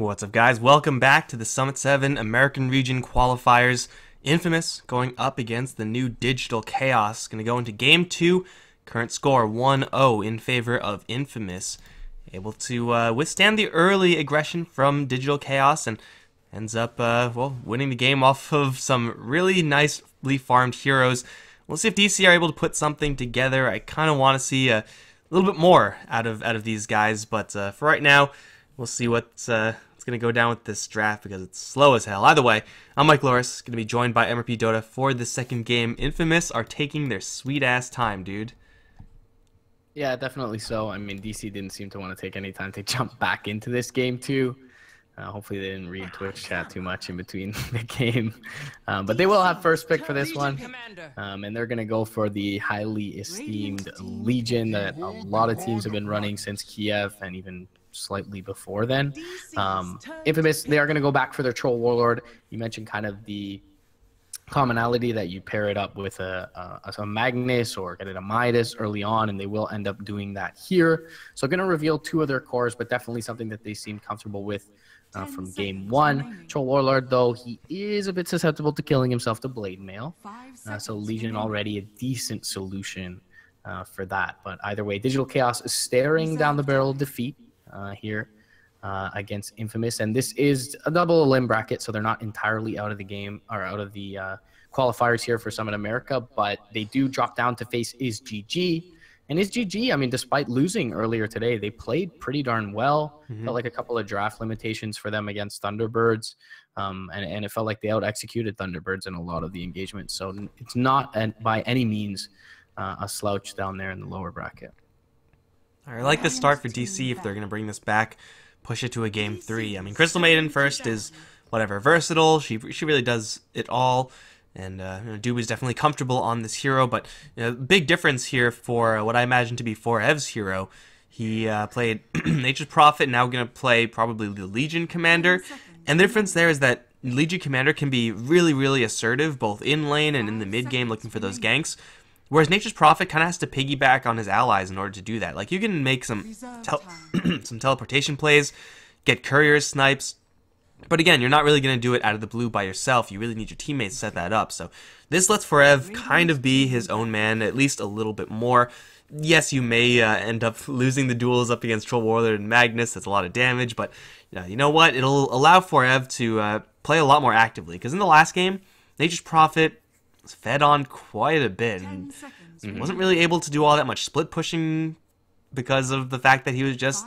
What's up, guys? Welcome back to the Summit 7 American Region Qualifiers. Infamous going up against the new Digital Chaos. Going to go into Game 2. Current score 1-0 in favor of Infamous. Able to withstand the early aggression from Digital Chaos and ends up, winning the game off of some really nicely farmed heroes. We'll see if DC are able to put something together. I kind of want to see a little bit more out of these guys, but for right now, we'll see what's going to go down with this draft because it's slow as hell. Either way, I'm Mike Loris, going to be joined by MRP Dota for the second game. Infamous are taking their sweet-ass time, dude. Yeah, definitely so. I mean, DC didn't seem to want to take any time to jump back into this game, too. Hopefully they didn't read Twitch chat too much in between the game. But they will have first pick for this one. And they're going to go for the highly esteemed Legion that a lot of teams have been running since Kiev and even slightly before then. Infamous, they are going to go back for their Troll Warlord. You mentioned kind of the commonality that you pair it up with a Magnus or get it a Midas early on, and they will end up doing that here. So going to reveal two of their cores, but definitely something that they seem comfortable with from game one. Troll Warlord, though, he is a bit susceptible to killing himself to Blade Mail. So Legion already a decent solution for that. But either way, Digital Chaos is staring down the barrel of defeat here against Infamous. And this is a double limb bracket, so they're not entirely out of the game or out of the qualifiers here for Summit America, but they do drop down to face IzGG. And IzGG, I mean, despite losing earlier today, they played pretty darn well. Felt like a couple of draft limitations for them against Thunderbirds. And it felt like they out-executed Thunderbirds in a lot of the engagement. So it's not by any means a slouch down there in the lower bracket. All right, I like the start for DC if they're going to bring this back, push it to a game 3. I mean, Crystal Maiden first is, whatever, versatile. She really does it all. And Doob is definitely comfortable on this hero, but big difference here for what I imagine to be Forev's hero. He played Nature's Prophet, now going to play probably the Legion Commander. And the difference there is that Legion Commander can be really, really assertive, both in lane and in the mid game, looking for those ganks. Whereas Nature's Prophet kind of has to piggyback on his allies in order to do that. Like, you can make some teleportation plays, get courier snipes. But again, you're not really going to do it out of the blue by yourself. You really need your teammates to set that up. So this lets Forev kind of be his own man, at least a little bit more. Yes, you may end up losing the duels up against Troll Warlord and Magnus. That's a lot of damage. But you know what? It'll allow Forev to play a lot more actively. Because in the last game, Nature's Prophet was fed on quite a bit. And wasn't really able to do all that much split pushing because of the fact that he was just,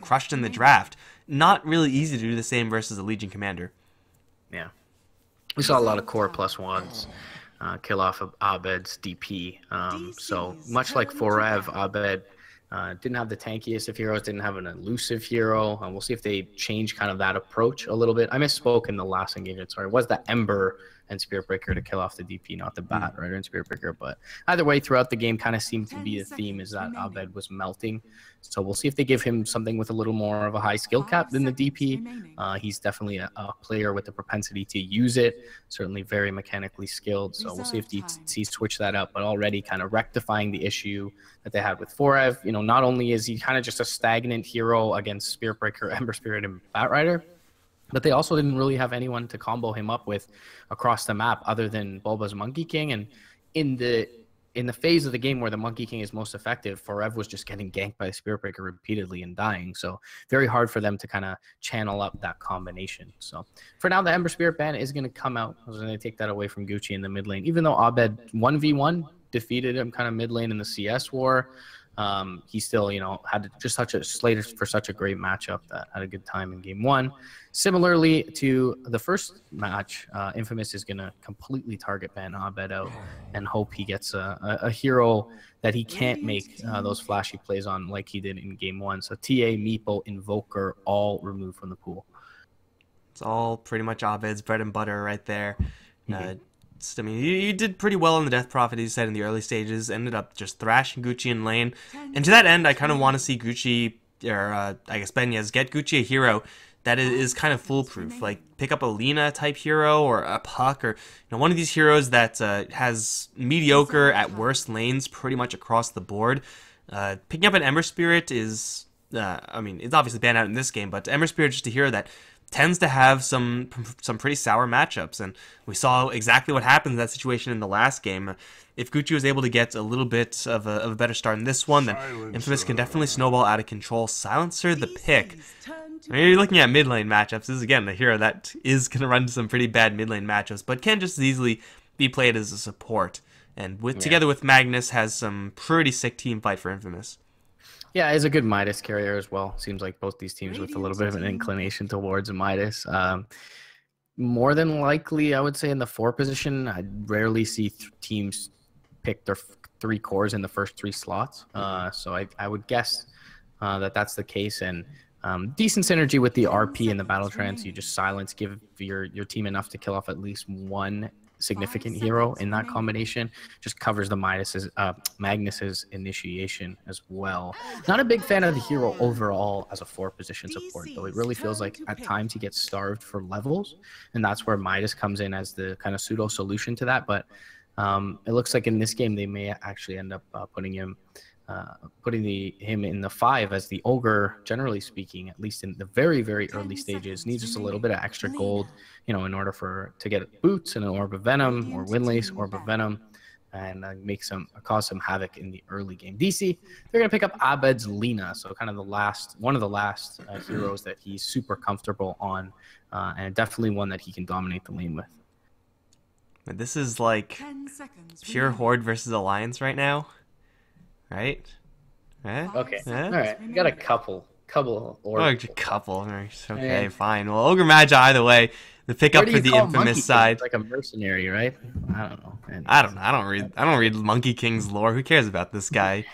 crushed in the draft. Not really easy to do the same versus a Legion Commander. Yeah. We saw a lot of core +1s kill off of Abed's DP. So much like Forev, Abed didn't have the tankiest of heroes, didn't have an elusive hero. We'll see if they change kind of that approach a little bit. I misspoke in the last engagement. Sorry, it was the Ember and Spirit Breaker to kill off the DP, not the Bat Rider and Spirit Breaker. But either way, throughout the game, kind of seemed to be the theme is that Abed was melting. So we'll see if they give him something with a little more of a high skill cap than the DP. He's definitely a player with the propensity to use it. Certainly very mechanically skilled. So we'll see if DC switch that up, but already kind of rectifying the issue that they had with Forev. Not only is he kind of just a stagnant hero against Spirit Breaker, Ember Spirit, and Bat Rider, but they also didn't really have anyone to combo him up with across the map other than Bulba's Monkey King. And in the phase of the game where the Monkey King is most effective, Forev was just getting ganked by Spirit Breaker repeatedly and dying. So very hard for them to kind of channel up that combination. So for now, the Ember Spirit ban is going to come out. I was going to take that away from Gucci in the mid lane. Even though Abed 1v1 defeated him kind of mid lane in the CS war, he still, had just such a slated for such a great matchup that had a good time in game 1. Similarly to the first match, Infamous is going to completely target ban Abed out and hope he gets a hero that he can't make those flashy plays on like he did in game 1. So TA, Meepo, Invoker, all removed from the pool. It's all pretty much Abed's bread and butter right there. I mean, you did pretty well in the Death Prophet, you said, in the early stages. Ended up just thrashing Gucci in lane. And to that end, I kind of want to see Gucci, or I guess Benyes, get Gucci a hero that is kind of foolproof. Like, pick up a Lina type hero or a Puck or one of these heroes that has mediocre at worst lanes pretty much across the board. Picking up an Ember Spirit is, I mean, it's obviously banned out in this game, but Ember Spirit is just a hero that tends to have some pretty sour matchups, and we saw exactly what happened in that situation in the last game. If Gucci was able to get a little bit of a better start in this one, then Infamous can definitely snowball out of control. Silencer, the pick. I mean, you're looking at mid lane matchups. This is, again, a hero that is going to run some pretty bad mid lane matchups, but can just as easily be played as a support. And together with Magnus, has some pretty sick team fight for Infamous. Yeah, he's a good Midas carrier as well. Seems like both these teams with a little bit of an inclination towards Midas. More than likely, I would say in the 4 position, I rarely see teams pick their 3 cores in the first 3 slots. So I would guess that that's the case. And decent synergy with the RP and the battle trance. You just silence, give your team enough to kill off at least one significant hero in that combination. Just covers the Magnus's initiation as well. Not a big fan of the hero overall as a 4 position support, though. It really feels like at times he gets starved for levels, and that's where Midas comes in as the kind of pseudo solution to that. But it looks like in this game they may actually end up putting him in the 5 as the ogre, generally speaking, at least in the very, very early stages, needs just a little bit of extra gold, in order to get boots and an Orb of Venom or Windlace Orb of Venom, and cause some havoc in the early game. DC, they're gonna pick up Abed's Lina, so kind of one of the last heroes that he's super comfortable on, and definitely one that he can dominate the lane with. But this is like pure Horde versus Alliance right now. Right? Okay. Eh? All right. We got a couple Oh, a couple. Okay, fine. Well, Ogre Magi, either way, the pickup for the Infamous side. Like a mercenary, right? I don't know. I don't read Monkey King's lore. Who cares about this guy?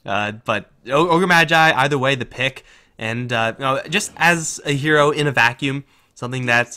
But Ogre Magi, either way, the pick, and just as a hero in a vacuum, something that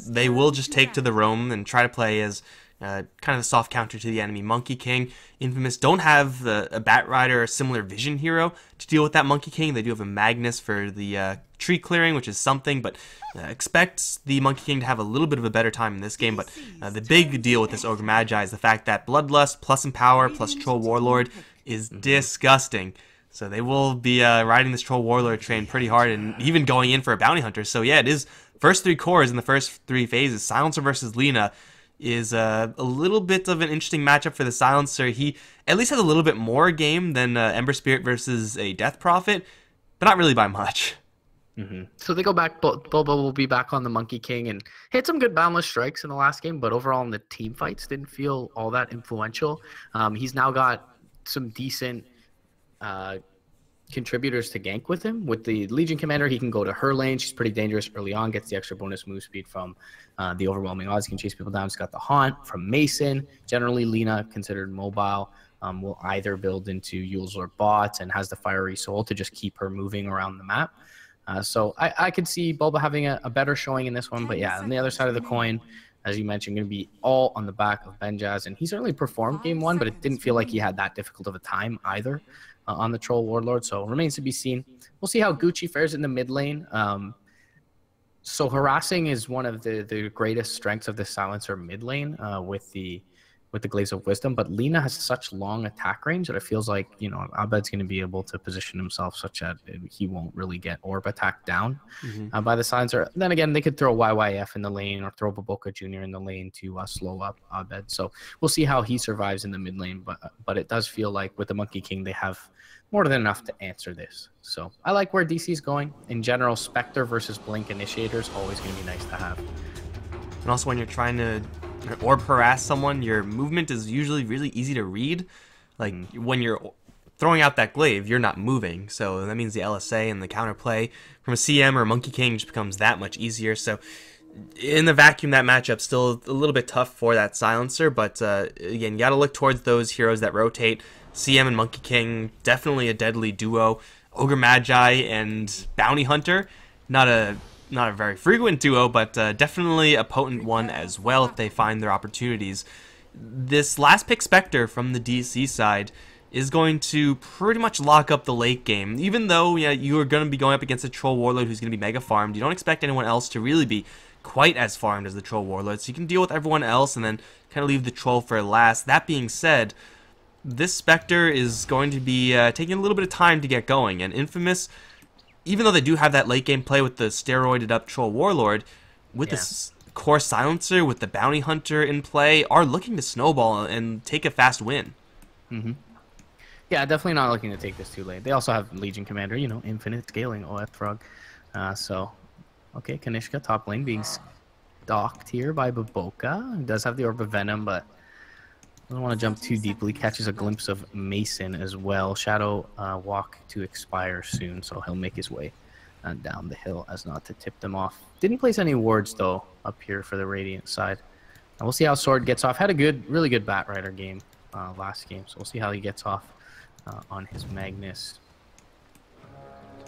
they will just take to the roam and try to play as kind of a soft counter to the enemy. Monkey King, Infamous don't have a Bat Rider or similar vision hero to deal with that Monkey King. They do have a Magnus for the tree clearing, which is something, but expect the Monkey King to have a little bit of a better time in this game. But the big deal with this Ogre Magi is the fact that Bloodlust plus Empower plus Troll Warlord is disgusting. So they will be riding this Troll Warlord train pretty hard and even going in for a Bounty Hunter. So yeah, it is first 3 cores in the first 3 phases. Silencer versus Lina is a little bit of an interesting matchup for the Silencer. He at least has a little bit more game than Ember Spirit versus a Death Prophet, but not really by much. So they go back. Bobo will be back on the Monkey King and hit some good boundless strikes in the last game, but overall in the team fights didn't feel all that influential. He's now got some decent contributors to gank with him. With the Legion Commander, he can go to her lane. She's pretty dangerous early on, gets the extra bonus move speed from the overwhelming odds. He can chase people down. He's got the Haunt from Mason. Generally, Lina, considered mobile, will either build into Yules or bots and has the Fiery Soul to just keep her moving around the map. So I could see Bulba having a better showing in this one. But yeah, on the other side of the coin, as you mentioned, going to be all on the back of Benjaz. And he certainly performed game 1, but it didn't feel like he had that difficult of a time either on the Troll Warlord. So remains to be seen. We'll see how Gucci fares in the mid lane. So harassing is one of the greatest strengths of the Silencer mid lane with the Glaze of Wisdom, but Lina has such long attack range that it feels like, Abed's going to be able to position himself such that he won't really get orb attacked down by the Silencer. Then again, they could throw YYF in the lane or throw Baboka Jr. in the lane to slow up Abed. So we'll see how he survives in the mid lane, but it does feel like with the Monkey King, they have more than enough to answer this. So I like where DC's going. In general, Spectre versus Blink Initiator is always going to be nice to have. And also when you're trying to orb harass someone, your movement is usually really easy to read. Like when you're throwing out that glaive, you're not moving. So that means the LSA and the counterplay from a CM or a Monkey King just becomes that much easier. So in the vacuum, that matchup's still a little bit tough for that Silencer. But again, you got to look towards those heroes that rotate. CM and Monkey King, definitely a deadly duo. Ogre Magi and Bounty Hunter, not a very frequent duo, but definitely a potent one as well if they find their opportunities. This last pick Spectre from the DC side is going to pretty much lock up the late game. Even though you are going to be going up against a Troll Warlord who's going to be mega farmed, you don't expect anyone else to really be quite as farmed as the Troll Warlord, so you can deal with everyone else and then kind of leave the Troll for last. That being said, this Spectre is going to be taking a little bit of time to get going, and Infamous, even though they do have that late game play with the steroided up Troll Warlord, with this core silencer, with the Bounty Hunter in play, are looking to snowball and take a fast win. Mm-hmm. Yeah, definitely not looking to take this too late. They also have Legion Commander, you know, infinite scaling, OF Frog. So, okay, Kanishka top lane being stalked here by Baboka. He does have the Orb of Venom, but doesn't want to jump too deeply. Catches a glimpse of Mason as well. Shadow walk to expire soon, so he'll make his way down the hill as not to tip them off. Didn't place any wards, though, up here for the Radiant side. And we'll see how Sword gets off. Had a really good Batrider game last game, so we'll see how he gets off on his Magnus.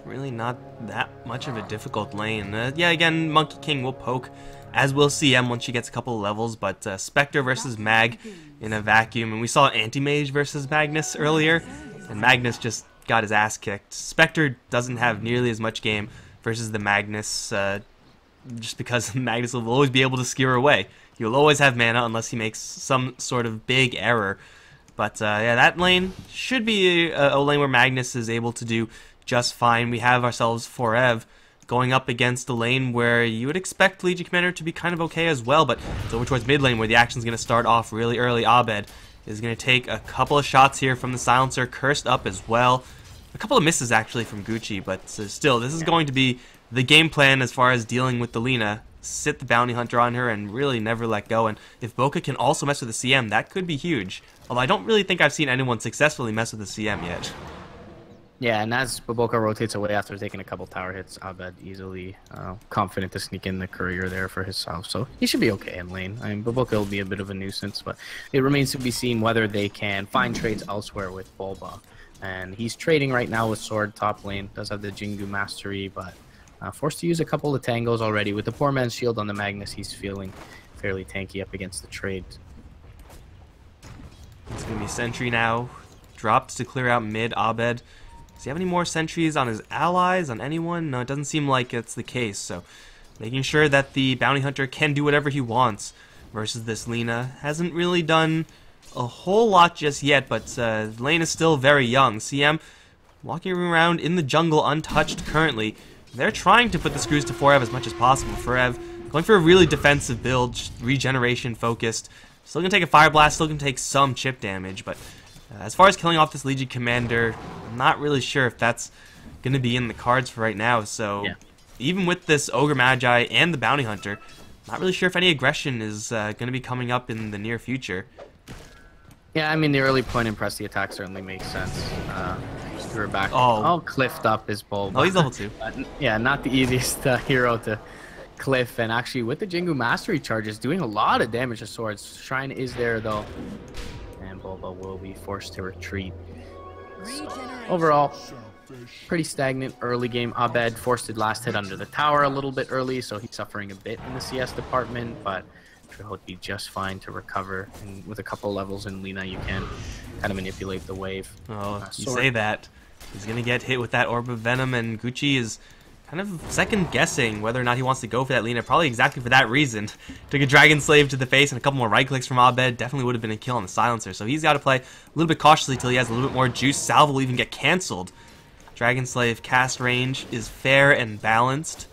Really not that much of a difficult lane. Yeah, again, Monkey King will poke, as will CM once she gets a couple of levels, but Spectre versus Mag in a vacuum, and we saw Anti-Mage versus Magnus earlier, and Magnus just got his ass kicked. Spectre doesn't have nearly as much game versus the Magnus, just because Magnus will always be able to skewer away. He will always have mana unless he makes some sort of big error. But yeah, that lane should be a lane where Magnus is able to do just fine. We have ourselves Forev going up against a lane where you would expect Legion Commander to be kind of okay as well, but it's over towards mid lane where the action's going to start off really early. Abed is going to take a couple of shots here from the Silencer, cursed up as well. A couple of misses actually from Gucci, but still, this is going to be the game plan as far as dealing with the Lina. Sit the Bounty Hunter on her and really never let go, and if Boca can also mess with the CM, that could be huge. Although I don't really think I've seen anyone successfully mess with the CM yet. Yeah, and as Baboka rotates away after taking a couple tower hits, Abed easily confident to sneak in the courier there for himself. So he should be okay in lane. I mean, Baboka will be a bit of a nuisance, but it remains to be seen whether they can find trades elsewhere with Bulba. And he's trading right now with Sword top lane. Does have the Jingu Mastery, but forced to use a couple of tangos already. With the poor man's shield on the Magnus, he's feeling fairly tanky up against the trades. It's going to be Sentry now. Dropped to clear out mid. Abed. Does he have any more sentries on his allies, on anyone? No, it doesn't seem like it's the case. So making sure that the Bounty Hunter can do whatever he wants versus this Lina. Hasn't really done a whole lot just yet, but lane is still very young. CM walking around in the jungle untouched currently. They're trying to put the screws to Forev as much as possible. Forev going for a really defensive build, just regeneration focused. Still going to take a Fire Blast, still going to take some chip damage, but as far as killing off this Legion Commander, I'm not really sure if that's going to be in the cards for right now. So even with this Ogre Magi and the Bounty Hunter, not really sure if any aggression is going to be coming up in the near future. Yeah, I mean, the early point and press the attack certainly makes sense. We're back. Oh, cliffed up his bulb. Oh, he's level 2. Yeah, not the easiest hero to cliff, and actually with the Jingu Mastery charges, doing a lot of damage to Swords. Shrine is there though, and Bulba will be forced to retreat. So, overall, pretty stagnant early game. Abed forced his last hit under the tower a little bit early, so he's suffering a bit in the CS department, but he'll be just fine to recover. And with a couple levels in Lina, you can kind of manipulate the wave. Oh, you say that. He's going to get hit with that Orb of Venom, and Gucci is kind of second-guessing whether or not he wants to go for that Lina, probably exactly for that reason. Took a Dragon Slave to the face and a couple more right-clicks from Abed. Definitely would have been a kill on the Silencer, so he's got to play a little bit cautiously till he has a little bit more juice. Salve will even get cancelled. Dragon Slave cast range is fair and balanced.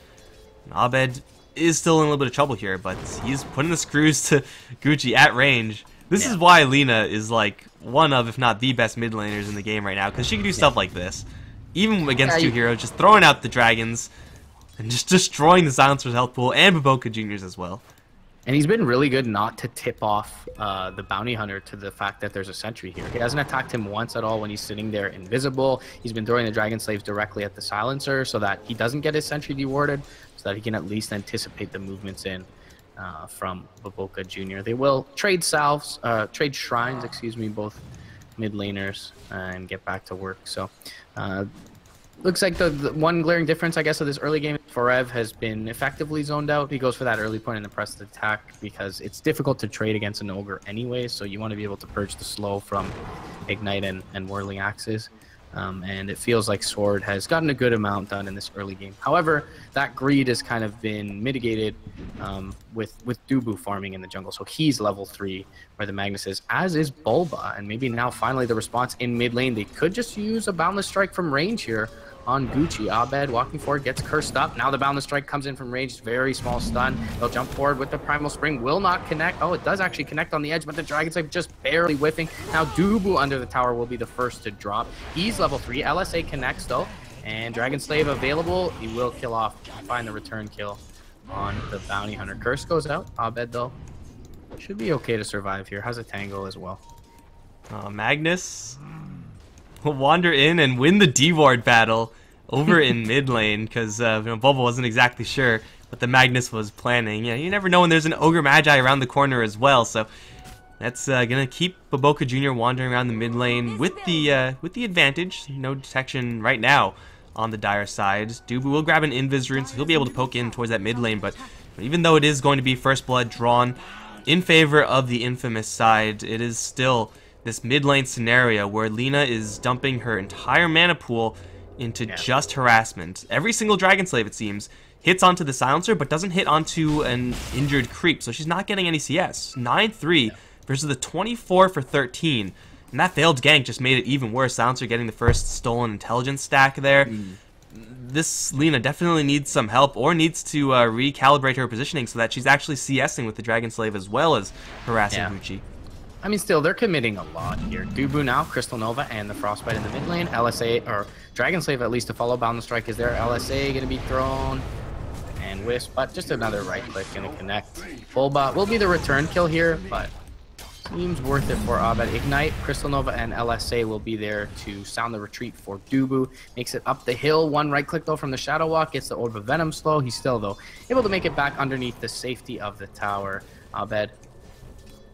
And Abed is still in a little bit of trouble here, but he's putting the screws to Gucci at range. This is why Lina is like one of, if not the best mid laners in the game right now, because she can do stuff like this. Even against two heroes, just throwing out the dragons and just destroying the Silencer's health pool and Baboka Juniors as well. And he's been really good not to tip off the Bounty Hunter to the fact that there's a sentry here. He hasn't attacked him once at all when he's sitting there invisible. He's been throwing the Dragon Slaves directly at the Silencer so that he doesn't get his sentry dewarded, so that he can at least anticipate the movements in from Baboka Jr. They will trade salves, trade shrines, excuse me, both mid laners, and get back to work. So looks like the one glaring difference, I guess, of this early game, Forev has been effectively zoned out. He goes for that early point in the pressed attack because it's difficult to trade against an Ogre anyway, so you want to be able to purge the slow from Ignite and Whirling Axes. And it feels like Sword has gotten a good amount done in this early game. However, that greed has kind of been mitigated with Dubu farming in the jungle. So he's level 3 where the Magnus is, as is Bulba. And maybe now finally the response in mid lane. They could just use a Boundless Strike from range here on Gucci. Abed walking forward, gets cursed up. Now the Boundless Strike comes in from range. Very small stun. They'll jump forward with the Primal Spring. Will not connect. Oh, it does actually connect on the edge, but the Dragon Slave just barely whiffing. Now Dubu under the tower will be the first to drop. He's level 3. LSA connects though. And Dragon Slave available. He will kill off and find the return kill on the Bounty Hunter. Curse goes out. Abed though should be okay to survive here. Has a Tango as well. Magnus will wander in and win the D-Ward battle over in mid lane because Bubble wasn't exactly sure what the Magnus was planning. Yeah, you never know when there's an Ogre Magi around the corner as well, so that's gonna keep Baboka Jr. wandering around the mid lane with the advantage. No detection right now on the Dire side. Dubu will grab an Invis rune, so he'll be able to poke in towards that mid lane, but even though it is going to be first blood drawn in favor of the Infamous side, it is still this mid lane scenario where Lina is dumping her entire mana pool into just harassment. Every single Dragon Slave, it seems, hits onto the Silencer, but doesn't hit onto an injured creep, so she's not getting any CS. 9-3 versus the 24 for 13. And that failed gank just made it even worse. Silencer getting the first stolen intelligence stack there. This Lina definitely needs some help, or needs to recalibrate her positioning so that she's actually CSing with the Dragon Slave as well as harassing Gucci. I mean, still, they're committing a lot here. Dubu now, Crystal Nova, and the Frostbite in the mid lane. LSA, or Dragon Slave at least to follow Boundless Strike is there. LSA going to be thrown. And Wisp, but just another right click going to connect. Fulba will be the return kill here, but seems worth it for Abed. Ignite, Crystal Nova, and LSA will be there to sound the retreat for Dubu. Makes it up the hill. One right click though from the Shadow Walk. Gets the Orb of Venom slow. He's still though able to make it back underneath the safety of the tower. Abed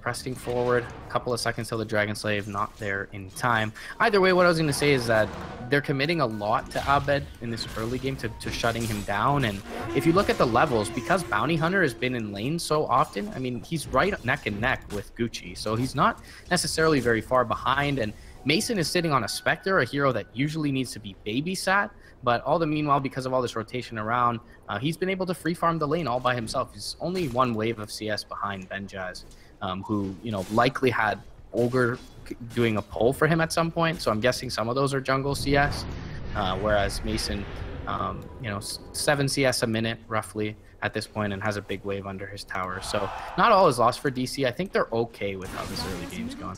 pressing forward, a couple of seconds till the Dragon Slave, not there in time. Either way, what I was going to say is that they're committing a lot to Abed in this early game to shutting him down. And if you look at the levels, because Bounty Hunter has been in lane so often, I mean, he's right neck and neck with Gucci, so he's not necessarily very far behind. And Mason is sitting on a Spectre, a hero that usually needs to be babysat, but all the meanwhile, because of all this rotation around, he's been able to free farm the lane all by himself. He's only one wave of CS behind Benjaz, who, you know, likely had Ogre doing a pull for him at some point. So I'm guessing some of those are jungle CS, whereas Mason, you know, 7 CS a minute roughly at this point and has a big wave under his tower. So not all is lost for DC. I think they're okay with how this early game's going.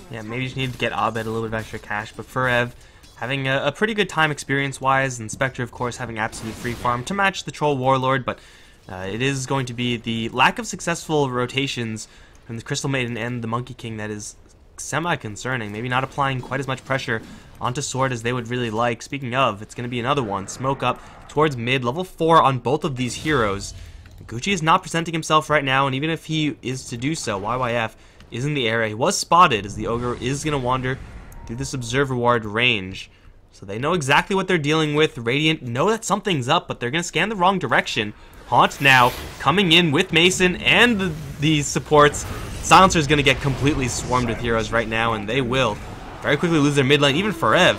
Yeah, maybe you just need to get Abed a little bit of extra cash, but Furev having a pretty good time experience-wise, and Spectre, of course, having absolute free farm to match the Troll Warlord, but it is going to be the lack of successful rotations from the Crystal Maiden and the Monkey King that is semi-concerning. Maybe not applying quite as much pressure onto Sword as they would really like. Speaking of, it's going to be another one. Smoke up towards mid, level 4 on both of these heroes. Gucci is not presenting himself right now, and even if he is to do so, YYF is in the area. He was spotted as the Ogre is going to wander through this Observer Ward range. So they know exactly what they're dealing with. Radiant know that something's up, but they're going to scan the wrong direction. Haunt now coming in with Mason and the supports. Silencer is going to get completely swarmed with heroes right now, and they will very quickly lose their mid lane. Even Furev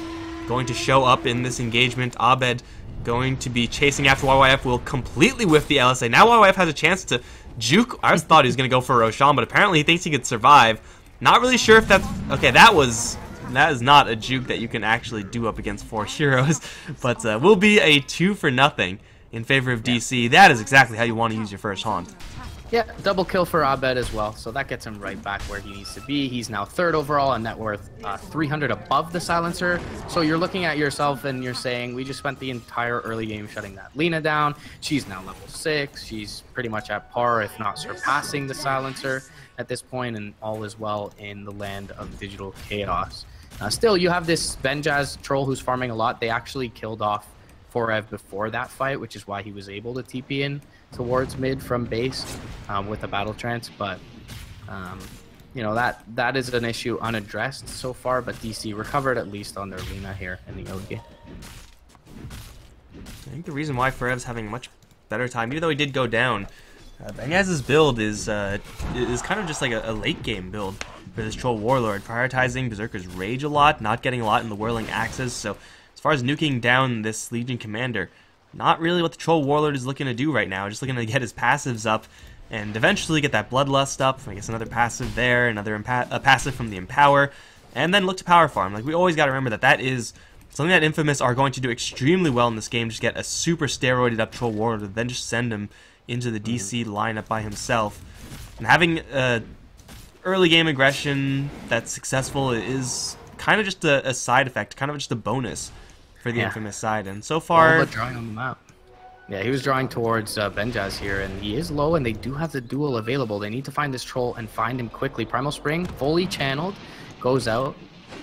going to show up in this engagement. Abed going to be chasing after YYF, will completely whiff the LSA. Now YYF has a chance to juke. I just thought he was going to go for Roshan, but apparently he thinks he could survive. Not really sure if that's... Okay, that is not a juke that you can actually do up against 4 heroes, but will be a 2-for-0 in favor of DC. That is exactly how you want to use your first Haunt. Yeah, double kill for Abed as well, so that gets him right back where he needs to be. He's now 3rd overall on net worth, 300 above the Silencer. So you're looking at yourself and you're saying, we just spent the entire early game shutting that Lina down. She's now level 6. She's pretty much at par, if not surpassing the Silencer at this point, and all is well in the land of digital chaos. Still, you have this Benjaz troll who's farming a lot. They actually killed off Furev before that fight, which is why he was able to TP in towards mid from base with a battle trance. But you know, that is an issue unaddressed so far, but DC recovered at least on their Lina here in the early game. I think the reason why Furev's having a much better time, even though he did go down, Benjaz's build is kind of just like a late game build for this Troll Warlord, prioritizing Berserker's Rage a lot, not getting a lot in the Whirling Axes. So as far as nuking down this Legion Commander, not really what the Troll Warlord is looking to do right now. Just looking to get his passives up and eventually get that Bloodlust up. I guess another passive there, another passive from the Empower, and then look to power farm. Like, we always got to remember that is Something that Infamous are going to do extremely well in this game, just get a super steroided up Troll Warlord and then just send him into the DC lineup by himself. And having early game aggression that's successful is kind of just a side effect, kind of just a bonus for the Infamous side. And so far... Well, drawing on the map. Yeah, he was drawing towards Benjaz here, and he is low, and they do have the duel available. They need to find this troll and find him quickly. Primal Spring, fully channeled, goes out,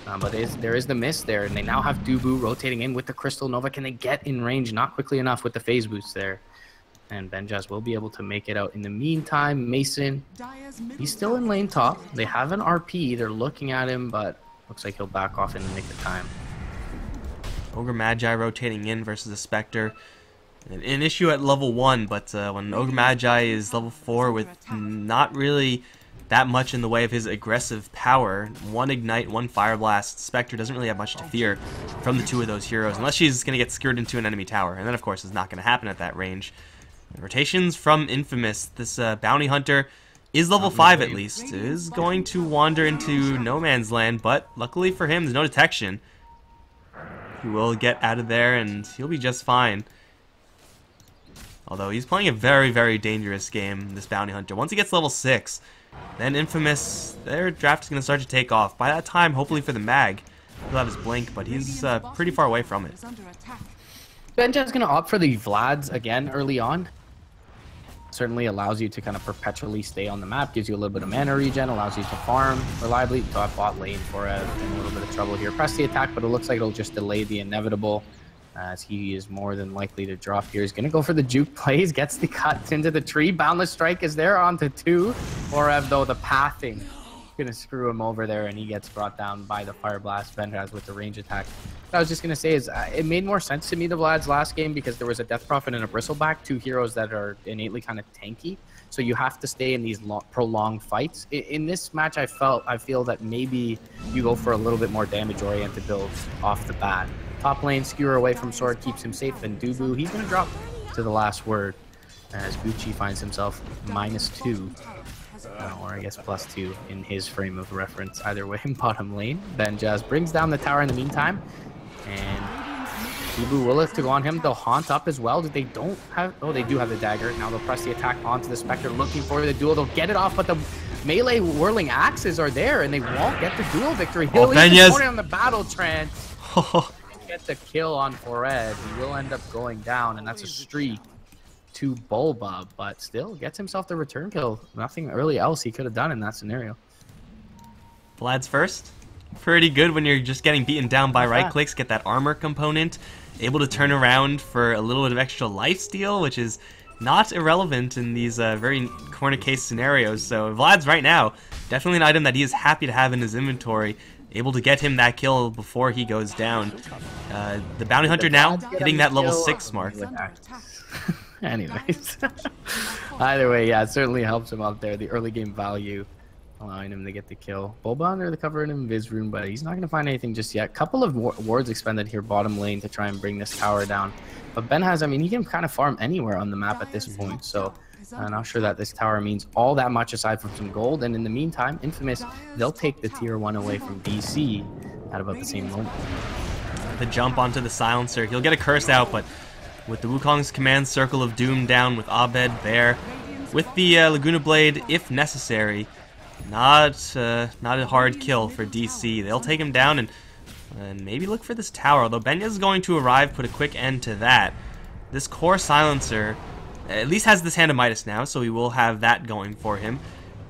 but there is the miss there, and they now have Dubu rotating in with the Crystal Nova. Can they get in range? Not quickly enough with the phase boost there. And Benjaz will be able to make it out. In the meantime, Mason, he's still in lane top. They have an RP. They're looking at him, but looks like he'll back off in the nick of time. Ogre Magi rotating in versus the Spectre. An issue at level 1, but when Ogre Magi is level 4 with not really that much in the way of his aggressive power, 1 Ignite, 1 Fire Blast, Spectre doesn't really have much to fear from the 2 of those heroes, unless she's going to get skewered into an enemy tower, and then of course it's not going to happen at that range. And rotations from Infamous. This Bounty Hunter is level 5 at least, is going to wander into no man's land, but luckily for him there's no detection. He will get out of there and he'll be just fine. Although he's playing a very, very dangerous game, this Bounty Hunter. Once he gets level 6, then Infamous, their draft is going to start to take off. By that time, hopefully for the Mag, he'll have his Blink, but he's pretty far away from it. Benjaz going to opt for the Vlads again early on. Certainly allows you to kind of perpetually stay on the map, gives you a little bit of mana regen, allows you to farm reliably. Top bot lane for in a little bit of trouble here. Press the attack, but it looks like it'll just delay the inevitable, as he is more than likely to drop here. He's going to go for the juke plays, gets the cut into the tree. Boundless Strike is there onto 2. Forev, though, the pathing going to screw him over there, and he gets brought down by the Fire Blast. Benjaz with the range attack. What I was just going to say is it made more sense to me, the Vlad's last game, because there was a Death Prophet and a Bristleback, 2 heroes that are innately kind of tanky. So you have to stay in these prolonged fights. In this match, I feel that maybe you go for a little bit more damage-oriented builds off the bat. Top lane, skewer away from Sword keeps him safe, and Dubu, he's going to drop to the last word as Gucci finds himself -2, or I guess +2 in his frame of reference. Either way, in bottom lane. Benjaz brings down the tower in the meantime, and Dubu will have to go on him. They'll haunt up as well. They don't have... Oh, they do have the dagger. Now they'll press the attack onto the Spectre, looking for the duel. They'll get it off, but the melee whirling axes are there, and they won't get the duel victory. He'll leave on the battle trance. Get the kill on Fored. He will end up going down, and that's a streak to Bulba, but still gets himself the return kill. Nothing really else he could have done in that scenario. Vlad's first. Pretty good when you're just getting beaten down by right clicks, get that armor component, able to turn around for a little bit of extra lifesteal, which is not irrelevant in these very corner case scenarios. So Vlad's right now definitely an item that he is happy to have in his inventory, able to get him that kill before he goes down. The Bounty Hunter now hitting that level 6 mark. Anyways, either way, yeah, it certainly helps him out there. The early game value allowing him to get the kill. Bulba under the cover in Invis Rune, but he's not going to find anything just yet. Couple of wards expended here bottom lane to try and bring this tower down. But Benjaz, I mean, he can kind of farm anywhere on the map at this point, so I'm not sure that this tower means all that much aside from some gold. And in the meantime, Infamous, they'll take the tier 1 away from DC at about the same moment. The jump onto the Silencer. He'll get a curse out, but with the Wukong's command Circle of Doom down, with Abed there, with the Laguna Blade, if necessary, not a hard kill for DC. They'll take him down and maybe look for this tower, although Benjaz is going to arrive, put a quick end to that. This Core Silencer at least has this Hand of Midas now, so he will have that going for him.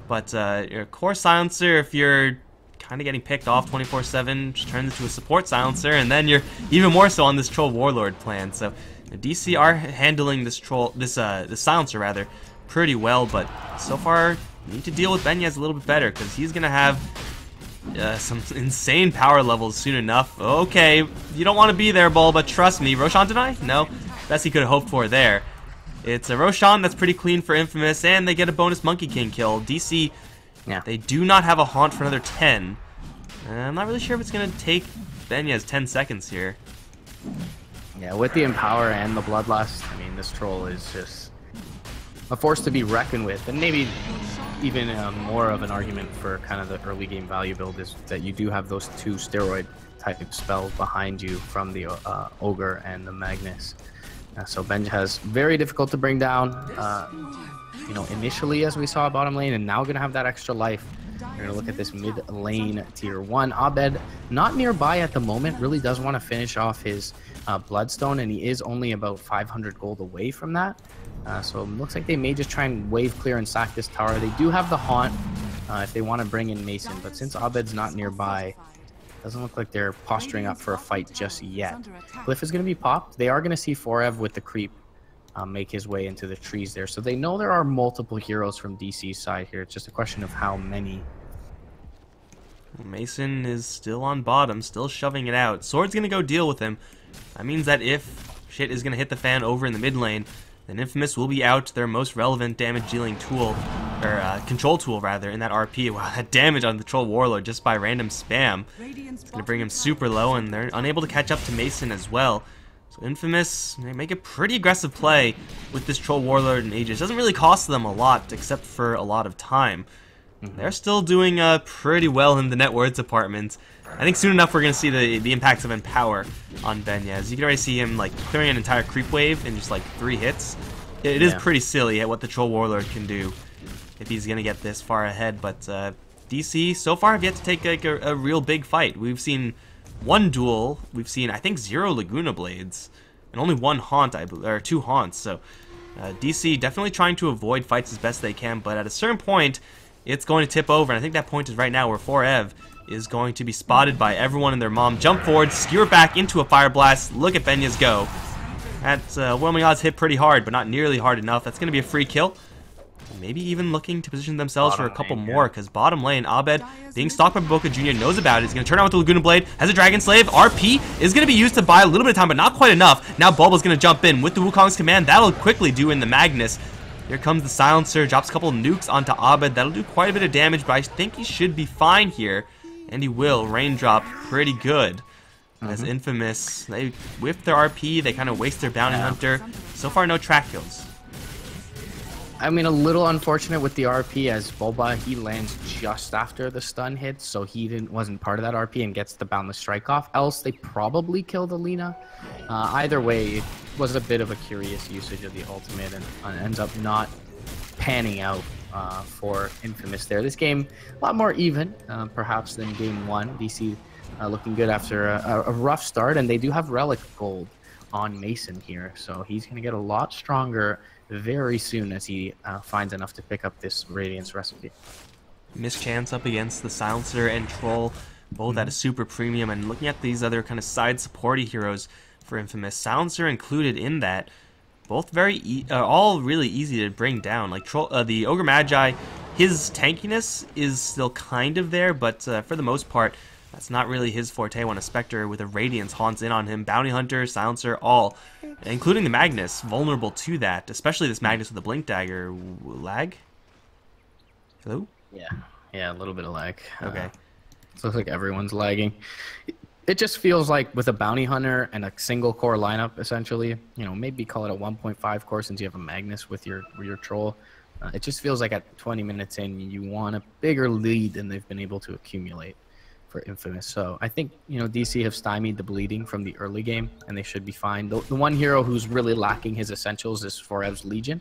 But your Core Silencer, if you're kind of getting picked off 24/7, just turns into a support Silencer, and then you're even more so on this Troll Warlord plan. So DC are handling this Silencer rather pretty well, but so far you need to deal with Benjaz a little bit better, because he's gonna have some insane power levels soon enough. Okay, you don't want to be there, Bull, but trust me. Roshan deny? No, best he could have hoped for there. It's a Roshan that's pretty clean for Infamous, and they get a bonus Monkey King kill. DC, yeah, they do not have a haunt for another 10. I'm not really sure if it's going to take Benjaz 10 seconds here. Yeah, with the Empower and the Bloodlust, I mean, this troll is just a force to be reckoned with. And maybe even more of an argument for kind of the early game value build is that you do have those 2 steroid type spell behind you from the Ogre and the Magnus. So Benj has very difficult to bring down, you know, initially as we saw bottom lane, and now gonna have that extra life. We're gonna look at this mid lane tier 1. Abed not nearby at the moment, really does want to finish off his Bloodstone, and he is only about 500 gold away from that. So it looks like they may just try and wave clear and sack this tower. They do have the Haunt if they want to bring in Mason, but since Abed's not nearby, doesn't look like they're posturing up for a fight just yet. Glyph is going to be popped. They are going to see Forev with the creep make his way into the trees there. So they know there are multiple heroes from DC's side here. It's just a question of how many. Mason is still on bottom, still shoving it out. Sword's going to go deal with him. That means that if shit is going to hit the fan over in the mid lane, then Infamous will be out, their most relevant damage-dealing tool, or control tool rather, in that RP. Wow, that damage on the Troll Warlord just by random spam. It's going to bring him super low, and they're unable to catch up to Mason as well. So Infamous, they make a pretty aggressive play with this Troll Warlord and Aegis. Doesn't really cost them a lot, except for a lot of time. They're still doing pretty well in the net worth department. I think soon enough we're going to see the impacts of Empower on Benyaz. You can already see him like clearing an entire creep wave in just like 3 hits. It is pretty silly at what the Troll Warlord can do if he's going to get this far ahead. But DC so far have yet to take like a real big fight. We've seen 1 duel. We've seen, I think, 0 Laguna Blades. And only 1 Haunt, or 2 Haunts. So DC definitely trying to avoid fights as best they can. But at a certain point, it's going to tip over. And I think that point is right now where Forev is going to be spotted by everyone and their mom. Jump forward, skewer back into a Fire Blast. Look at Benyaz go. That's Overwhelming Odds hit pretty hard, but not nearly hard enough. That's going to be a free kill. Maybe even looking to position themselves for a couple more, because bottom lane, Abed, being stalked by Boca Jr., knows about it. He's going to turn out with the Laguna Blade, has a Dragon Slave. RP is going to be used to buy a little bit of time, but not quite enough. Now Bulba's going to jump in with the Wukong's command. That'll quickly do in the Magnus. Here comes the Silencer, drops a couple nukes onto Abed. That'll do quite a bit of damage, but I think he should be fine here. And he will. Raindrop pretty good. As Infamous, they whip their RP, they kind of waste their Bounty Hunter. So far, no track kills. I mean, a little unfortunate with the RP, as Bulba, he lands just after the stun hits, so he wasn't part of that RP and gets the Boundless Strike off. Else, they probably killed Alina. Either way, it was a bit of a curious usage of the ultimate, and ends up not panning out for Infamous there. This game, a lot more even, perhaps, than Game 1. DC looking good after a rough start, and they do have Relic Gold on Mason here, so he's going to get a lot stronger very soon as he finds enough to pick up this Radiance recipe. Mischance up against the Silencer and Troll, both at a super premium, and looking at these other kind of side supporty heroes for Infamous, Silencer included in that, both all really easy to bring down. Like the Ogre Magi, his tankiness is still kind of there, but for the most part, that's not really his forte when a Spectre with a Radiance haunts in on him. Bounty Hunter, Silencer, all, including the Magnus, vulnerable to that, especially this Magnus with the Blink Dagger. Lag? Hello? Yeah, a little bit of lag. Okay. It looks like everyone's lagging. It just feels like with a Bounty Hunter and a single core lineup, essentially, you know, maybe call it a 1.5 core since you have a Magnus with your Troll. It just feels like at 20 minutes in, you want a bigger lead than they've been able to accumulate for Infamous. So I think, you know, DC have stymied the bleeding from the early game, and they should be fine. The one hero who's really lacking his essentials is Forev's Legion.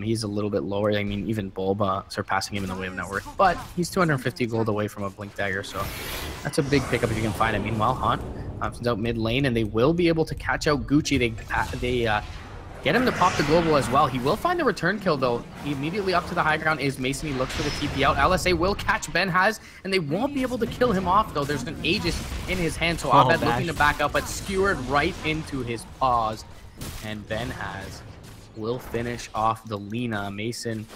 He's a little bit lower. I mean, even Bulba surpassing him in the wave network, but he's 250 gold away from a Blink Dagger, so that's a big pickup if you can find it. Meanwhile, Haunt comes out mid lane, and they will be able to catch out Gucci. They get him to pop the global as well. He will find the return kill, though. Immediately up to the high ground is Mason. He looks for the TP out. LSA will catch Benhaz, and they won't be able to kill him off, though. There's an Aegis in his hand, so Abed looking to back up, but skewered right into his paws. And Benhaz will finish off the Lina. Mason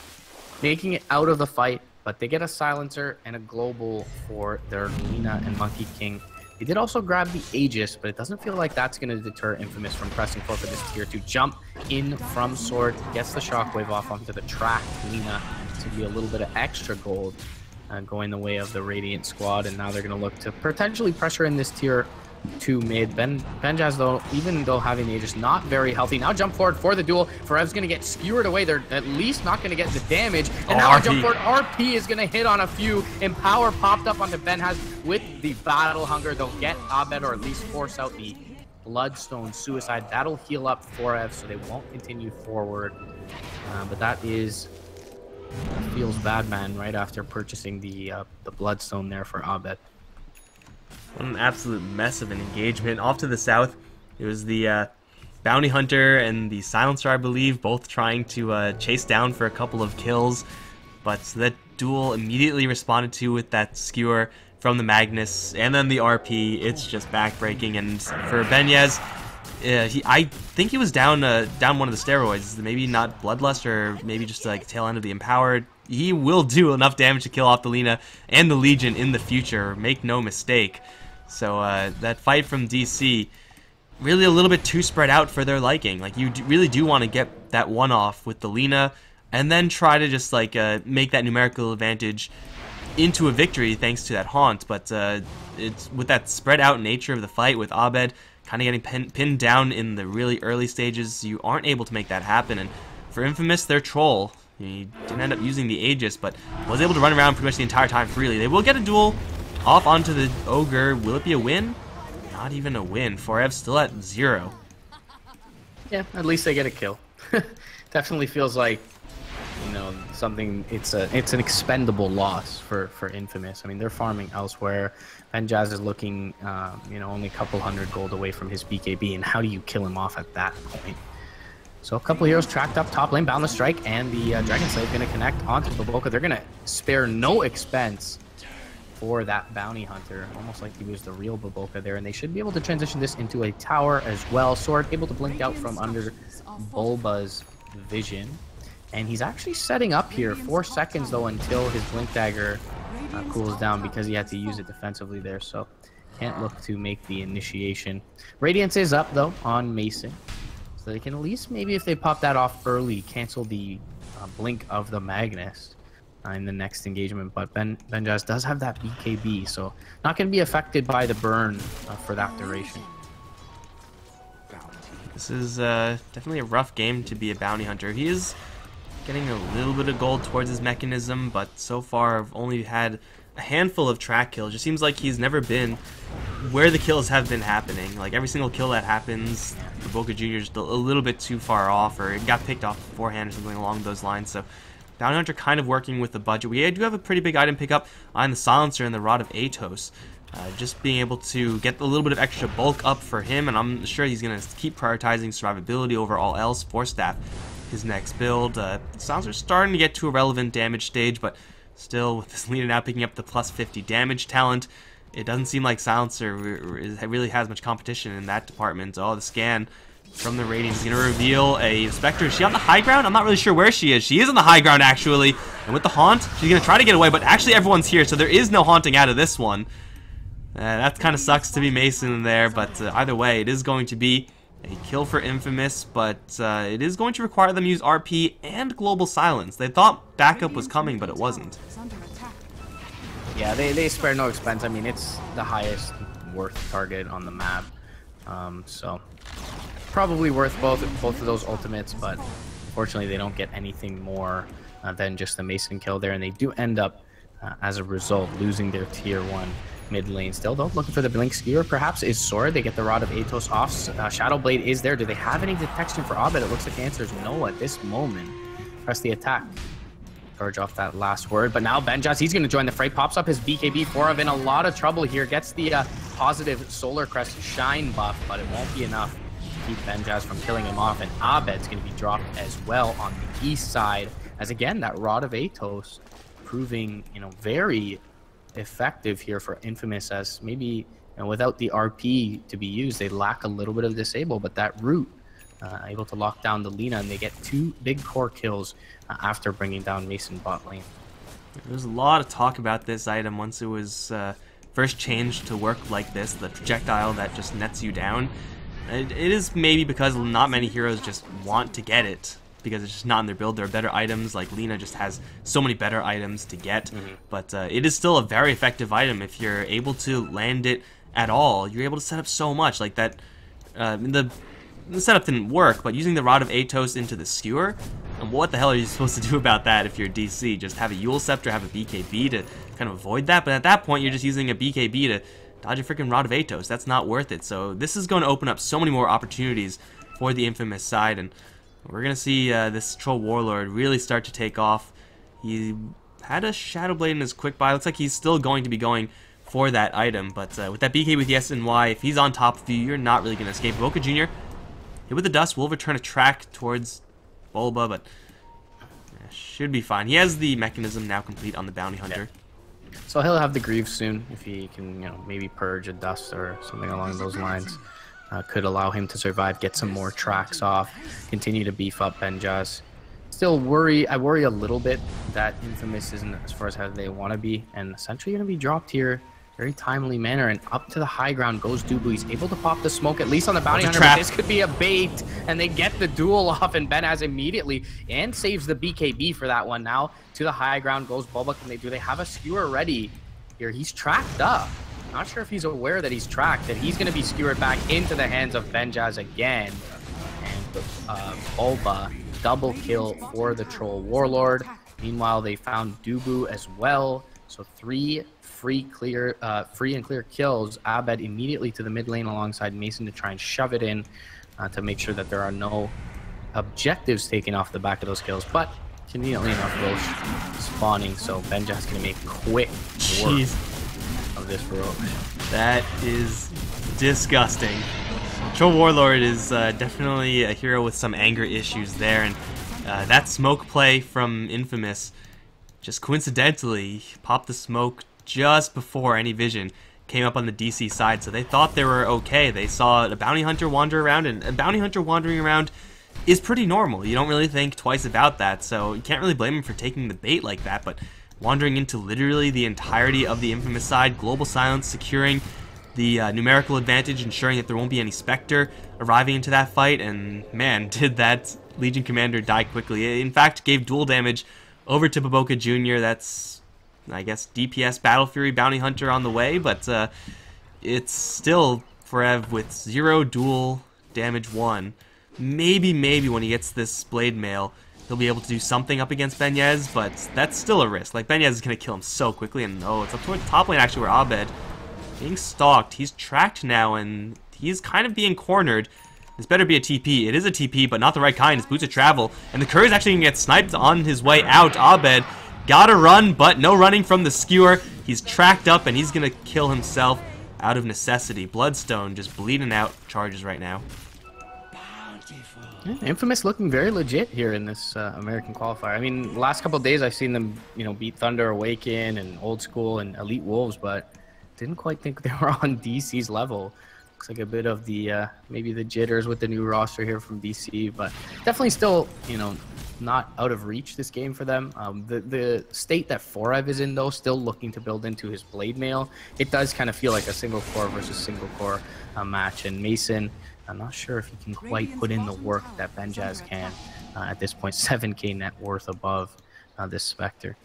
making it out of the fight, but they get a Silencer and a global for their Lina and Monkey King. They did also grab the Aegis, but it doesn't feel like that's going to deter Infamous from pressing forward for this tier 2. Jump in from Sword, gets the Shockwave off onto the track. Lina to be a little bit of extra gold going the way of the Radiant squad, and now they're going to look to potentially pressure in this tier to mid. Benjaz, though, even though having the Aegis, not very healthy. Now jump forward for the duel. Forev's going to get skewered away. They're at least not going to get the damage. And now jump forward. RP is going to hit on a few. Empower popped up onto Benjaz with the Battle Hunger. They'll get Abed, or at least force out the Bloodstone Suicide. That'll heal up Forev, so they won't continue forward. But that feels bad, man, right after purchasing the Bloodstone there for Abed. What an absolute mess of an engagement. Off to the south, it was the Bounty Hunter and the Silencer, I believe, both trying to chase down for a couple of kills. But that duel immediately responded to with that skewer from the Magnus and then the RP. It's just backbreaking. And for Benjaz, I think he was down one of the steroids. Maybe not Bloodlust, or maybe just like tail end of the Empowered. He will do enough damage to kill off the Lina and the Legion in the future. Make no mistake. So that fight from DC, really a little bit too spread out for their liking. Like, you really do want to get that one off with the Lina, and then try to just like make that numerical advantage into a victory thanks to that haunt. But it's with that spread out nature of the fight, with Abed kind of getting pinned down in the really early stages, you aren't able to make that happen. And for Infamous, their troll, he didn't end up using the Aegis, but was able to run around pretty much the entire time freely. They will get a duel off onto the Ogre. Will it be a win? Not even a win. Forev's still at 0. Yeah, at least they get a kill. Definitely feels like, you know, something. It's an expendable loss for Infamous. I mean, they're farming elsewhere. Benjaz is looking, you know, only a couple hundred gold away from his BKB, and how do you kill him off at that point? So a couple heroes tracked up top lane, Boundless Strike, and the Dragon Slave going to connect onto Baboka. They're going to spare no expense for that Bounty Hunter, almost like he was the real Baboka there, and they should be able to transition this into a tower as well. Sword able to blink out from under Bulba's vision, and he's actually setting up here. 4 seconds though until his Blink Dagger cools down, because he had to use it defensively there, so can't look to make the initiation. Radiance is up though on Mason, so they can at least, maybe if they pop that off early, cancel the blink of the Magnus in the next engagement. But Benjaz does have that BKB, so not going to be affected by the burn for that duration. This is definitely a rough game to be a Bounty Hunter. He is getting a little bit of gold towards his mechanism, but so far I've only had a handful of track kills. It just seems like he's never been where the kills have been happening. Like, every single kill that happens, the Boca Jr. is just a little bit too far off, or it got picked off beforehand or something along those lines. So Bounty Hunter kind of working with the budget. We do have a pretty big item pickup on the Silencer and the Rod of Atos. Just being able to get a little bit of extra bulk up for him, and I'm sure he's going to keep prioritizing survivability over all else for Staff, his next build. Silencer's starting to get to a relevant damage stage, but still, with this Lina now picking up the plus 50 damage talent, it doesn't seem like Silencer really has much competition in that department. Oh, the scan from the Radiant is going to reveal a Spectre. Is she on the high ground? I'm not really sure where she is. She is on the high ground, actually. And with the Haunt, she's going to try to get away, but actually everyone's here, so there is no haunting out of this one. That kind of sucks to be Mason there, but either way, it is going to be a kill for Infamous, but it is going to require them to use RP and Global Silence. They thought backup was coming, but it wasn't. Yeah, they spare no expense. I mean, it's the highest worth target on the map, so probably worth both of those ultimates, but unfortunately they don't get anything more than just the Mason kill there, and they do end up, as a result, losing their tier 1 mid lane. Still though, looking for the Blink Skewer perhaps is Sword. They get the Rod of Atos off. Shadow Blade is there. Do they have any detection for Abed? It looks like the answer is no at this moment. Press the attack. Charge off that last word, but now Benjaz, he's going to join the fray. Pops up his BKB. Forev in a lot of trouble here. Gets the positive Solar Crest Shine buff, but it won't be enough to keep Benjaz from killing him off, and Abed's going to be dropped as well on the east side, as again that Rod of Atos proving, you know, very effective here for Infamous, as maybe, you know, without the RP to be used, they lack a little bit of disable, but that root able to lock down the Lina, and they get 2 big core kills after bringing down Mason bot lane. There's a lot of talk about this item once it was first changed to work like this, the projectile that just nets you down. It is maybe because not many heroes just want to get it, because it's just not in their build. There are better items, like Lina just has so many better items to get, but it is still a very effective item if you're able to land it at all, you're able to set up so much. Like that, the setup didn't work, but using the Rod of Atos into the Skewer, and what the hell are you supposed to do about that if you're DC? Just have a Eul Scepter, have a BKB to kind of avoid that, but at that point you're just using a BKB to dodge a freaking Rod of Atos. That's not worth it. So this is going to open up so many more opportunities for the Infamous side, and we're going to see this Troll Warlord really start to take off. He had a Shadow Blade in his quick buy. Looks like he's still going to be going for that item, but with that BK with the SNY, if he's on top of you, you're not really going to escape. Boca Jr. hit with the Dust will return a track towards Bulba, but should be fine. He has the mechanism now complete on the Bounty Hunter. Yeah. So he'll have the Greaves soon if he can, maybe purge a Dust or something along those lines. Could allow him to survive, get some more tracks off, continue to beef up Benjaz. Still I worry a little bit that Infamous isn't as far as how they want to be, and essentially going to be dropped here very timely manner, and up to the high ground goes Dubu. He's able to pop the smoke, at least on the Bounty Hunter, but this could be a bait, and they get the duel off, and Benjaz immediately, and saves the BKB for that one. Now to the high ground goes Bulba. Do they have a Skewer ready here? He's tracked up. Not sure if he's aware that he's tracked, that he's going to be skewered back into the hands of Benjaz again. And Bulba, double kill for the Troll Warlord. Meanwhile, they found Dubu as well. So 3 free and clear kills. Abed immediately to the mid lane alongside Mason to try and shove it in to make sure that there are no objectives taken off the back of those kills. But conveniently enough, Roche spawning, so Benjaz going to make quick work of this Roche. That is disgusting. Troll Warlord is definitely a hero with some anger issues there, and that smoke play from Infamous just coincidentally popped the smoke just before any vision came up on the DC side, so they thought they were okay. They saw a Bounty Hunter wander around, and a Bounty Hunter wandering around is pretty normal. You don't really think twice about that, so you can't really blame him for taking the bait like that, but wandering into literally the entirety of the Infamous side, Global Silence securing the numerical advantage, ensuring that there won't be any Spectre arriving into that fight, and man, did that Legion Commander die quickly. It, in fact, gave dual damage over to Baboka Jr. That's, I guess, DPS Battle Fury Bounty Hunter on the way, but it's still Forev with 0 dual damage 1. Maybe when he gets this Blade Mail, he'll be able to do something up against Benjaz, but that's still a risk. Like, Benjaz is going to kill him so quickly, and it's up towards top lane actually where Abed being stalked. He's tracked now, and he's kind of being cornered. This better be a TP. It is a TP, but not the right kind. It's Boots of Travel, and the Curry's actually going to get sniped on his way out. Abed gotta run, but no running from the Skewer. He's tracked up, and he's going to kill himself out of necessity. Bloodstone just bleeding out charges right now. Yeah, Infamous looking very legit here in this American qualifier. I mean, last couple of days I've seen them, beat Thunder Awaken and Old School and Elite Wolves, but didn't quite think they were on DC's level. Looks like a bit of the maybe the jitters with the new roster here from DC, but definitely still, not out of reach this game for them. The state that Forev is in, though, still looking to build into his Blade Mail. It does kind of feel like a single core versus single core match, and Mason, I'm not sure if he can quite put in the work that Benjaz can at this point. 7k net worth above this Spectre.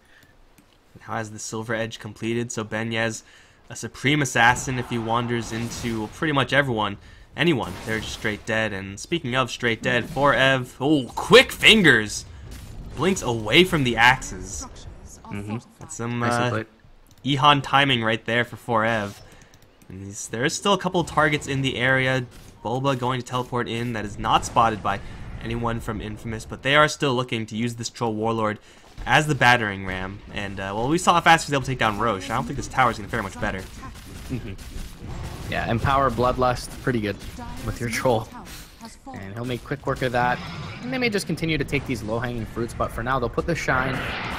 Now has the Silver Edge completed, so Benjaz, a Supreme Assassin, if he wanders into pretty much anyone, they're just straight dead. And speaking of straight dead, Forev, quick fingers, blinks away from the axes. That's some Ehan timing right there for Forev. And there's still a couple of targets in the area. Bulba going to teleport in, that is not spotted by anyone from Infamous, but they are still looking to use this Troll Warlord as the battering ram. And, well, we saw how fast he was able to take down Roche. I don't think this tower is going to fare much better. Yeah, Empower Bloodlust, pretty good with your Troll. And he'll make quick work of that. And they may just continue to take these low-hanging fruits, but for now, they'll put the Shine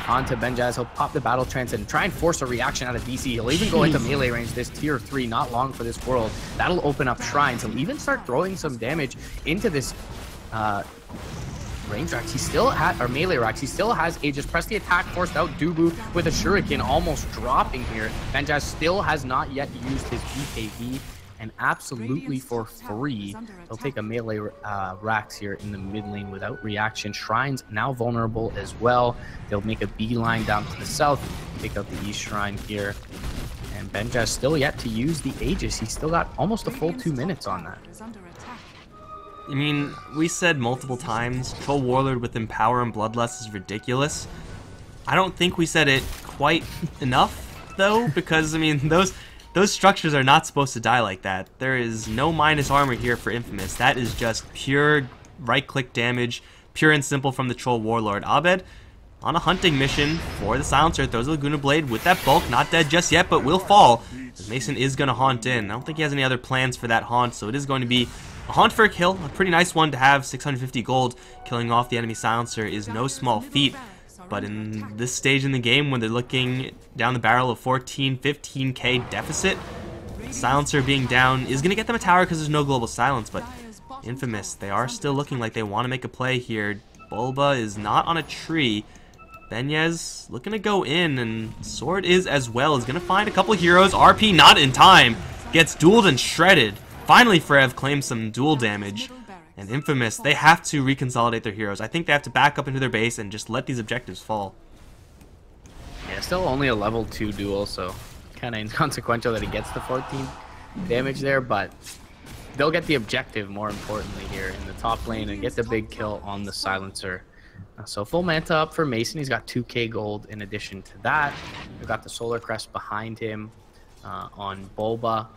onto Benjaz. He'll pop the Battle Trance and try and force a reaction out of DC. He'll even go into melee range, this tier 3, not long for this world. That'll open up Shrines. He'll even start throwing some damage into this range racks. He still has, or melee racks. He still has Aegis. Press the attack, forced out Dubu with a Shuriken almost dropping here. Benjaz still has not yet used his BKB. And absolutely for free, they'll take a melee Rax here in the mid lane without reaction. Shrines now vulnerable as well. They'll make a beeline down to the south, pick up the East Shrine here. And Benja still yet to use the Aegis. He's still got almost a full 2 minutes on that. I mean, we said multiple times, Troll Warlord with Empower and Bloodlust is ridiculous. I don't think we said it quite enough, though, because, I mean, those structures are not supposed to die like that. There is no minus armor here for Infamous. That is just pure right-click damage, pure and simple from the Troll Warlord. Abed, on a hunting mission for the Silencer, throws a Laguna Blade with that bulk, not dead just yet, but will fall. Mason is going to haunt in. I don't think he has any other plans for that haunt, so it is going to be a haunt for a kill, a pretty nice one to have. 650 gold. Killing off the enemy Silencer is no small feat, but in this stage in the game, when they're looking down the barrel of 14, 15k deficit, Silencer being down is going to get them a tower because there's no global silence, but Infamous, they are still looking like they want to make a play here. Bulba is not on a tree. Benez looking to go in, and Sword is as well. Is going to find a couple heroes. RP not in time. Gets dueled and shredded. Finally, Forev claims some duel damage. And Infamous, they have to reconsolidate their heroes. I think they have to back up into their base and just let these objectives fall. Yeah, still only a level 2 duel, so kind of inconsequential that he gets the 14 damage there, but they'll get the objective, more importantly, here in the top lane and get the big kill on the Silencer. So full manta up for Mason. He's got 2k gold in addition to that. We've got the Solar Crest behind him on Bulba.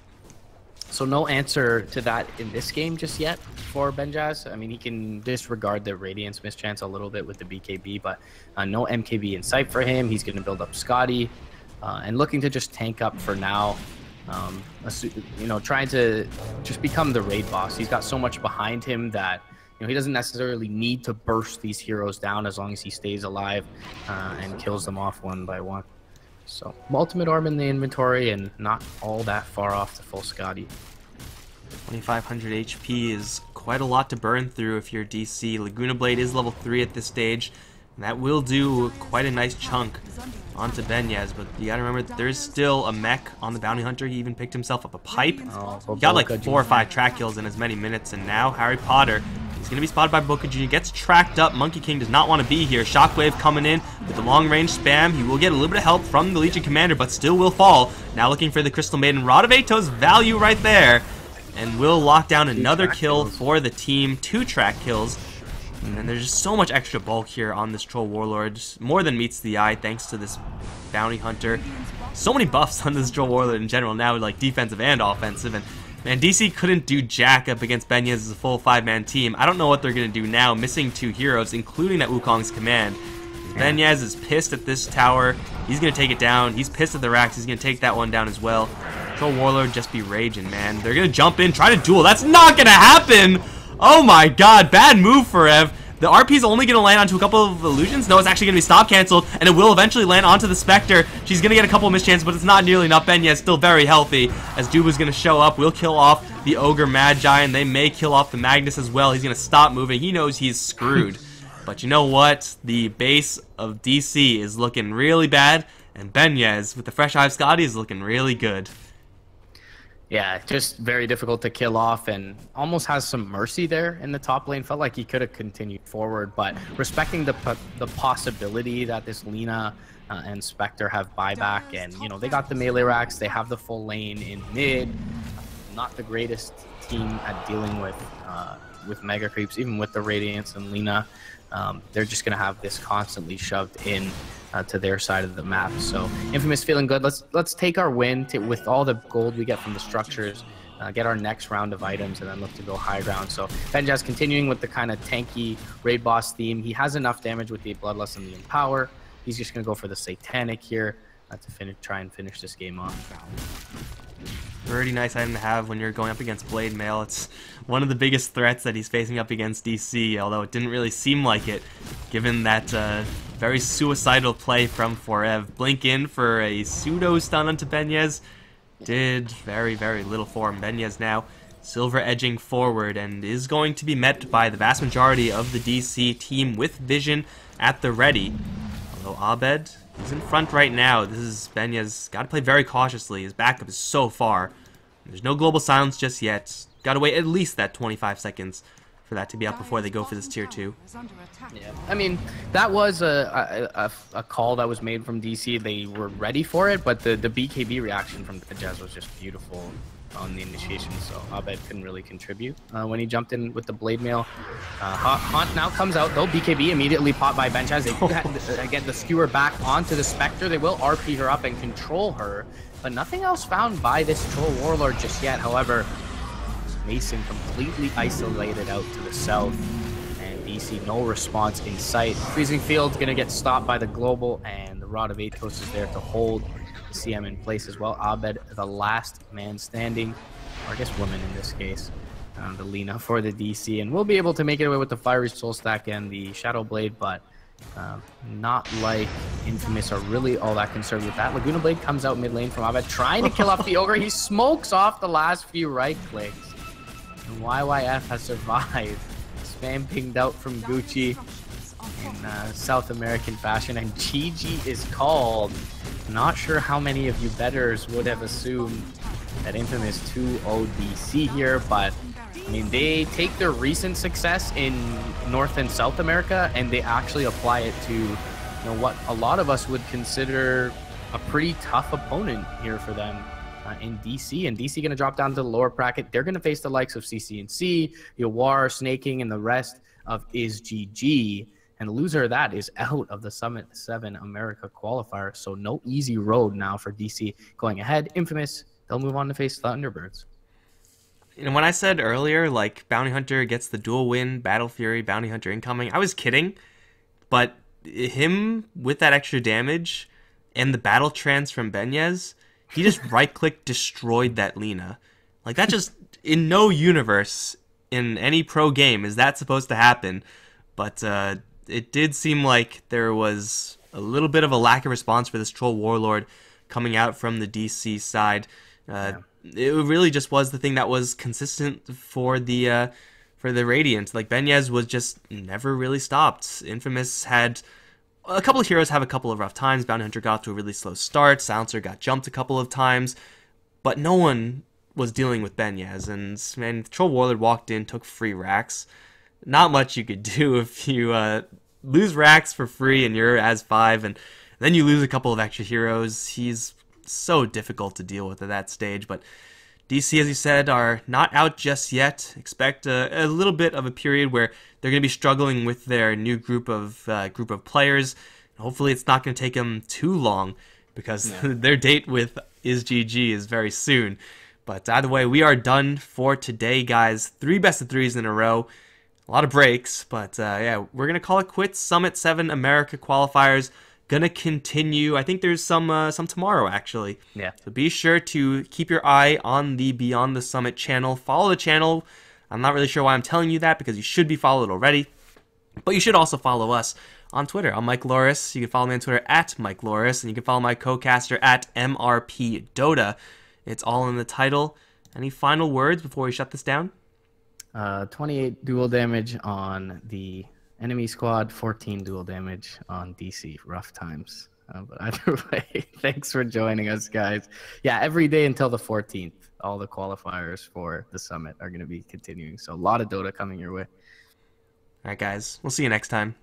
So no answer to that in this game just yet for Benjaz. I mean, he can disregard the Radiance mischance a little bit with the BKB, but no MKB in sight for him. He's going to build up Scotty and looking to just tank up for now. You know, trying to just become the raid boss. He's got so much behind him that he doesn't necessarily need to burst these heroes down as long as he stays alive and kills them off one by one. So, ultimate arm in the inventory and not all that far off to full Scotty. 2500 HP is quite a lot to burn through if you're DC. Laguna Blade is level 3 at this stage, and that will do quite a nice chunk onto Benez, but you gotta remember that there's still a mech on the Bounty Hunter. He even picked himself up a pipe. He got like 4 or 5 track kills in as many minutes, and now Harry Potter, he's going to be spotted by Boca Jr., gets tracked up. Monkey King does not want to be here. Shockwave coming in with the long-range spam. He will get a little bit of help from the Legion Commander, but still will fall. Now looking for the Crystal Maiden. Rod of Atos value right there, and will lock down another kill for the team. 2 track kills. And there's just so much extra bulk here on this Troll Warlord. Just more than meets the eye thanks to this Bounty Hunter. So many buffs on this Troll Warlord in general now, like defensive and offensive. And man, DC couldn't do jack up against Benez as a full 5-man team. I don't know what they're going to do now, missing 2 heroes, including that Wukong's command. Benez is pissed at this tower. He's going to take it down. He's pissed at the racks. He's going to take that one down as well. Troll Warlord just be raging, man. They're going to jump in, try to duel. That's not going to happen! Oh my god, bad move for Ev. The RP is only going to land onto a couple of illusions. No, it's actually going to be stop canceled, and it will eventually land onto the Spectre. She's going to get a couple of mischances, but it's not nearly enough. Benez still very healthy, as Duba's going to show up. Will kill off the Ogre Magi, and they may kill off the Magnus as well. He's going to stop moving. He knows he's screwed. But you know what? The base of DC is looking really bad, and Benez, with the Fresh Hive Scotty, is looking really good. Yeah, just very difficult to kill off, and almost has some mercy there in the top lane. Felt like he could have continued forward, but respecting the possibility that this Lina and Spectre have buyback, and they got the melee racks, they have the full lane in mid. Not the greatest team at dealing with mega creeps, even with the Radiance and Lina. They're just gonna have this constantly shoved in to their side of the map. So Infamous feeling good. Let's take our win with all the gold we get from the structures, get our next round of items, and then look to go high ground. So Benjaz continuing with the kind of tanky raid boss theme. He has enough damage with the Bloodlust and the Empower. He's just gonna go for the Satanic here to try and finish this game off. Pretty nice item to have when you're going up against Blade Mail. It's one of the biggest threats that he's facing up against DC, although it didn't really seem like it, given that very suicidal play from Forev. Blink in for a pseudo stun onto Benez. Did very, very little for him. Benez now silver edging forward and is going to be met by the vast majority of the DC team with vision at the ready. Although Abed, he's in front right now. This is Benez. Got to play very cautiously. His backup is so far. There's no global silence just yet. Got to wait at least that 25 seconds for that to be up before they go for this tier 2. Yeah, I mean, that was a call that was made from DC. They were ready for it, but the BKB reaction from the Jazz was just beautiful on the initiation, so Abed couldn't really contribute when he jumped in with the blade mail. Haunt now comes out though. BKB immediately popped by Benchaz. They get the skewer back onto the Spectre. They will RP her up and control her, but nothing else found by this Troll Warlord just yet. However, Mason completely isolated out to the south, and DC no response in sight. Freezing Field's gonna get stopped by the Global, and the Rod of Atos is there to hold CM in place as well. Abed, the last man standing, or I guess woman in this case, the Lina for the DC, and we'll be able to make it away with the Fiery Soul Stack and the Shadow Blade, but not like Infamous are really all that concerned with that. Laguna Blade comes out mid lane from Abed, trying to kill off the Ogre. He smokes off the last few right clicks, and YYF has survived. Spam pinged out from Gucci in South American fashion, and GG is called. Not sure how many of you bettors would have assumed that Infamous 2-0 DC here, but I mean, they take their recent success in North and South America and they actually apply it to, what a lot of us would consider a pretty tough opponent here for them in DC. And DC going to drop down to the lower bracket. They're going to face the likes of CCNC, Yawar, Snaking, and the rest of IsGG. And the loser of that is out of the Summit 7 America qualifier. So no easy road now for DC going ahead. Infamous, they'll move on to face Thunderbirds. And when I said earlier, like, Bounty Hunter gets the dual win, Battle Fury, Bounty Hunter incoming, I was kidding. But him with that extra damage and the battle trance from Benyes, he just right-click destroyed that Lina. Like, that just, in no universe, in any pro game, is that supposed to happen. But it did seem like there was a little bit of a lack of response for this Troll Warlord coming out from the DC side. It really just was the thing that was consistent for the Radiant. Like, Benyes was just never really stopped. Infamous had a couple of heroes have a couple of rough times. Bounty Hunter got to a really slow start. Silencer got jumped a couple of times, but no one was dealing with Benyes. And man, Troll Warlord walked in, took free racks. Not much you could do if you lose racks for free and you're as 5, and then you lose a couple of extra heroes. He's so difficult to deal with at that stage. But DC, as you said, are not out just yet. Expect a little bit of a period where they're going to be struggling with their new group of players. Hopefully it's not going to take them too long, because their date with IsGG is very soon. But either way, we are done for today, guys. 3 best of 3s in a row. A lot of breaks, but yeah, we're going to call it quits. Summit 7 America qualifiers gonna continue. I think there's some tomorrow, actually. Yeah. So be sure to keep your eye on the Beyond the Summit channel. Follow the channel. I'm not really sure why I'm telling you that, because you should be followed already. But you should also follow us on Twitter. I'm Mike Loris. You can follow me on Twitter at Mike Loris, and you can follow my co-caster at MRP Dota. It's all in the title. Any final words before we shut this down? 28 dual damage on the enemy squad, 14 dual damage on DC. Rough times. But either way, thanks for joining us, guys. Yeah, every day until the 14th, all the qualifiers for the summit are going to be continuing. So a lot of Dota coming your way. All right, guys. We'll see you next time.